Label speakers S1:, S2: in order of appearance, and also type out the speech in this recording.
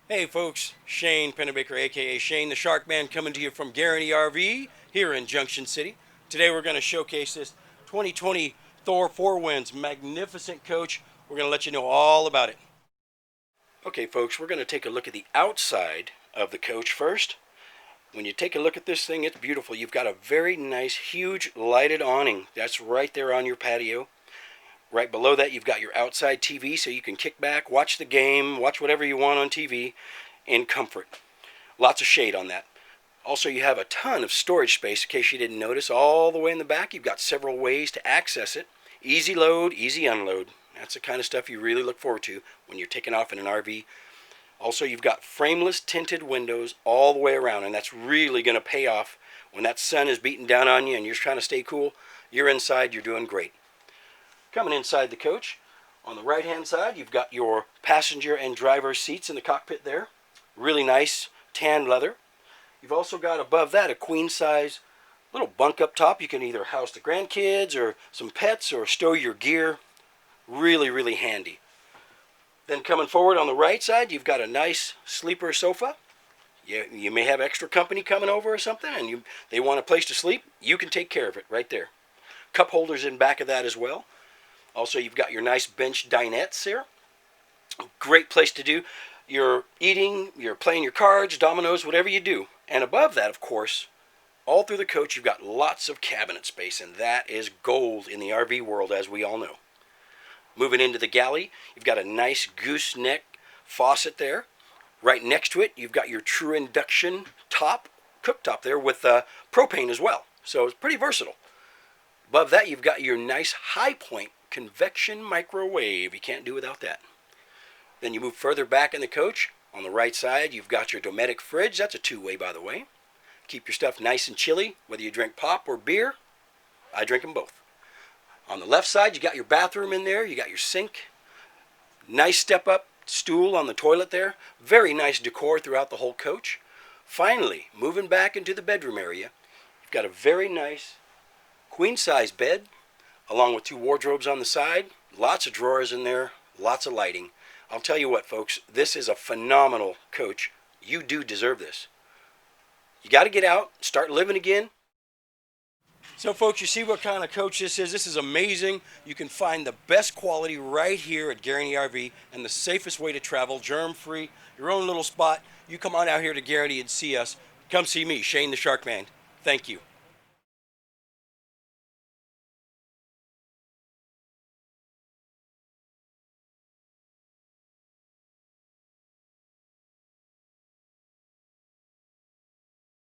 S1: Hey folks, Shane.Pennebaker aka Shane the Shark Man coming to you from Guarantee RV here in Junction City. Today we're going to showcase this 2020 Thor 4 Winds magnificent coach. We're going to let you know all about it. Okay folks, we're going to take a look at the outside of the coach first. When you take a look at this thing, it's beautiful. You've got a very nice huge lighted awning. That's right there on your patio. Right below that, you've got your outside TV, so you can kick back, watch the game, watch whatever you want on TV in comfort. Lots of shade on that. Also, you have a ton of storage space, in case you didn't notice. All the way in the back, you've got several ways to access it. Easy load, easy unload. That's the kind of stuff you really look forward to when you're taking off in an RV. Also, you've got frameless tinted windows all the way around, and that's really going to pay off when that sun is beating down on you and you're trying to stay cool. You're inside, you're doing great. Coming inside the coach, on the right hand side you've got your passenger and driver seats in the cockpit there. Really nice tan leather. You've also got above that a queen size little bunk up top. You can either house the grandkids or some pets or stow your gear. Really handy. Then coming forward on the right side you've got a nice sleeper sofa. You may have extra company coming over or something and they want a place to sleep. You can take care of it right there. Cup holders in back of that as well. Also, you've got your nice bench dinettes here. Great place to do your eating, you're playing your cards, dominoes, whatever you do. And above that, of course, all through the coach, you've got lots of cabinet space, and that is gold in the RV world, as we all know. Moving into the galley, you've got a nice gooseneck faucet there. Right next to it, you've got your true induction cooktop there with propane as well. So it's pretty versatile. Above that, you've got your nice high point convection microwave. You can't do without that. Then you move further back in the coach. On the right side, you've got your Dometic fridge. That's a two-way, by the way. Keep your stuff nice and chilly, whether you drink pop or beer. I drink them both. On the left side, you got your bathroom in there. You got your sink. Nice step-up stool on the toilet there. Very nice decor throughout the whole coach. Finally, moving back into the bedroom area, you've got a very nice queen-size bed, along with two wardrobes on the side. Lots of drawers in there, lots of lighting. I'll tell you what, folks, this is a phenomenal coach. You do deserve this. You got to get out, start living again. So, folks, you see what kind of coach this is. This is amazing. You can find the best quality right here at Guarantee RV and the safest way to travel, germ-free, your own little spot. You come on out here to Guarantee and see us. Come see me, Shane the Shark Man. Thank you.